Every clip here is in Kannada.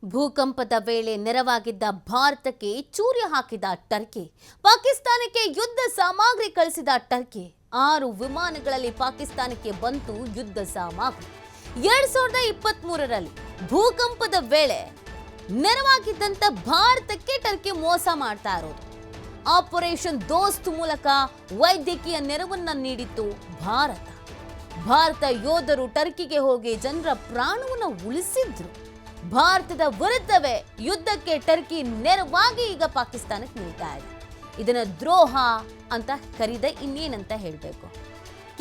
ಭೂಕಂಪದ ವೇಳೆ ನೆರವಾಗಿದ್ದ ಭಾರತಕ್ಕೆ ಚೂರಿ ಹಾಕಿದ ಟರ್ಕಿ, ಪಾಕಿಸ್ತಾನಕ್ಕೆ ಯುದ್ಧ ಸಾಮಗ್ರಿ ಕಳಿಸಿದ ಟರ್ಕಿ, 6 ವಿಮಾನಗಳಲ್ಲಿ ಪಾಕಿಸ್ತಾನಕ್ಕೆ ಬಂತು ಯುದ್ಧ ಸಾಮಗ್ರಿ. 2023ರಲ್ಲಿ ಭೂಕಂಪದ ವೇಳೆ ನೆರವಾಗಿದ್ದಂತ ಭಾರತಕ್ಕೆ ಟರ್ಕಿ ಮೋಸ ಮಾಡ್ತಾ ಇರೋದು. ಆಪರೇಷನ್ ದೋಸ್ತ್ ಮೂಲಕ ವೈದ್ಯಕೀಯ ನೆರವನ್ನ ನೀಡಿತ್ತು ಭಾರತ ಯೋಧರು ಟರ್ಕಿಗೆ ಹೋಗಿ ಜನರ ಪ್ರಾಣವನ್ನು ಉಳಿಸಿದ್ರು. ಭಾರತದ ವಿರುದ್ಧವೇ ಯುದ್ಧಕ್ಕೆ ಟರ್ಕಿ ನೆರವಾಗಿ ಈಗ ಪಾಕಿಸ್ತಾನಕ್ಕೆ ನಿಲ್ತಾ ಇದೆ. ಇದನ್ನ ದ್ರೋಹ ಅಂತ ಕರೀದೆ ಇನ್ನೇನಂತ ಹೇಳಬೇಕು.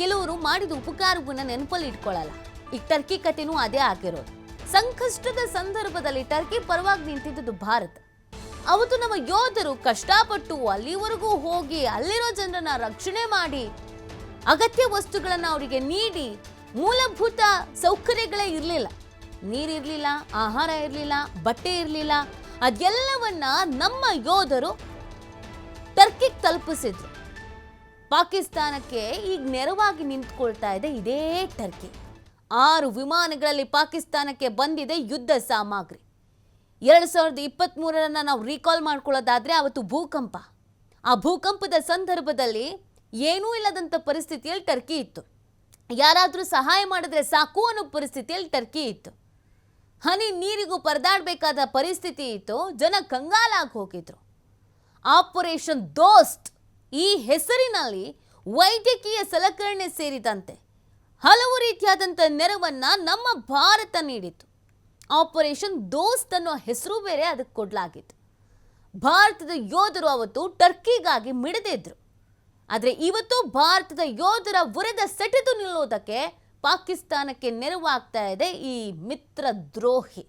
ಕೆಲವರು ಮಾಡಿದ ಉಪಕಾರವನ್ನ ನೆನಪಲ್ಲಿ ಇಟ್ಕೊಳ್ಳಲ್ಲ. ಈಗ ಟರ್ಕಿ ಕಥೆನೂ ಅದೇ ಆಗಿರೋದು. ಸಂಕಷ್ಟದ ಸಂದರ್ಭದಲ್ಲಿ ಟರ್ಕಿ ಪರವಾಗಿ ನಿಂತಿದ್ದು ಭಾರತ. ಅವತ್ತು ನಮ್ಮ ಯೋಧರು ಕಷ್ಟಪಟ್ಟು ಅಲ್ಲಿವರೆಗೂ ಹೋಗಿ ಅಲ್ಲಿರೋ ಜನರನ್ನ ರಕ್ಷಣೆ ಮಾಡಿ ಅಗತ್ಯ ವಸ್ತುಗಳನ್ನ ಅವರಿಗೆ ನೀಡಿ, ಮೂಲಭೂತ ಸೌಕರ್ಯಗಳೇ ಇರಲಿಲ್ಲ, ನೀರಿರಲಿಲ್ಲ, ಆಹಾರ ಇರಲಿಲ್ಲ, ಬಟ್ಟೆ ಇರಲಿಲ್ಲ, ಅದೆಲ್ಲವನ್ನ ನಮ್ಮ ಯೋಧರು ಟರ್ಕಿಗೆ ತಲುಪಿಸಿದ್ರು. ಪಾಕಿಸ್ತಾನಕ್ಕೆ ಈಗ ನೆರವಾಗಿ ನಿಂತ್ಕೊಳ್ತಾ ಇದೆ ಇದೇ ಟರ್ಕಿ. 6 ವಿಮಾನಗಳಲ್ಲಿ ಪಾಕಿಸ್ತಾನಕ್ಕೆ ಬಂದಿದೆ ಯುದ್ಧ ಸಾಮಗ್ರಿ. 2023ರನ್ನ ನಾವು ರೀಕಾಲ್ ಮಾಡ್ಕೊಳ್ಳೋದಾದ್ರೆ ಅವತ್ತು ಭೂಕಂಪ. ಆ ಭೂಕಂಪದ ಸಂದರ್ಭದಲ್ಲಿ ಏನೂ ಇಲ್ಲದಂಥ ಪರಿಸ್ಥಿತಿಯಲ್ಲಿ ಟರ್ಕಿ ಇತ್ತು. ಯಾರಾದರೂ ಸಹಾಯ ಮಾಡಿದ್ರೆ ಸಾಕು ಅನ್ನೋ ಪರಿಸ್ಥಿತಿಯಲ್ಲಿ ಟರ್ಕಿ ಇತ್ತು. ಹನಿ ನೀರಿಗೂ ಪರದಾಡಬೇಕಾದ ಪರಿಸ್ಥಿತಿ ಇತ್ತು. ಜನ ಕಂಗಾಲಾಗಿ ಹೋಗಿದ್ರು. ಆಪರೇಷನ್ ದೋಸ್ತ್ ಈ ಹೆಸರಿನಲ್ಲಿ ವೈದ್ಯಕೀಯ ಸಲಕರಣೆ ಸೇರಿದಂತೆ ಹಲವು ರೀತಿಯಾದಂಥ ನೆರವನ್ನ ನಮ್ಮ ಭಾರತ ನೀಡಿತು. ಆಪರೇಷನ್ ದೋಸ್ತ್ ಅನ್ನೋ ಹೆಸರು ಬೇರೆ ಅದಕ್ಕೆ ಕೊಡಲಾಗಿತ್ತು. ಭಾರತದ ಯೋಧರು ಅವತ್ತು ಟರ್ಕಿಗಾಗಿ ಮಿಡಿದಿದ್ರು. ಆದರೆ ಇವತ್ತು ಭಾರತದ ಯೋಧರ ವಿರುದ್ಧ ಸೆಟೆದು ನಿಲ್ಲೋದಕ್ಕೆ ಪಾಕಿಸ್ತಾನಕ್ಕೆ ನೆರವಾಗ್ತಾ ಇದೆ ಈ ಮಿತ್ರ ದ್ರೋಹಿ.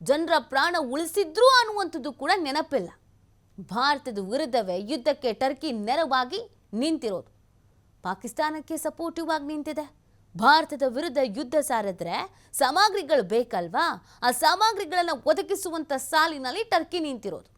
ಜನರ ಪ್ರಾಣ ಉಳಿಸಿದ್ರು ಅನ್ನುವಂಥದ್ದು ಕೂಡ ನೆನಪಿಲ್ಲ. ಭಾರತದ ವಿರುದ್ಧವೇ ಯುದ್ಧಕ್ಕೆ ಟರ್ಕಿ ನೆರವಾಗಿ ನಿಂತಿರೋದು. ಪಾಕಿಸ್ತಾನಕ್ಕೆ ಸಪೋರ್ಟಿವ್ ಆಗಿ ನಿಂತಿದೆ. ಭಾರತದ ವಿರುದ್ಧ ಯುದ್ಧ ಸಾರಿದ್ರೆ ಸಾಮಗ್ರಿಗಳು ಬೇಕಲ್ವಾ? ಆ ಸಾಮಗ್ರಿಗಳನ್ನು ಒದಗಿಸುವಂಥ ಸಾಲಿನಲ್ಲಿ ಟರ್ಕಿ ನಿಂತಿರೋದು.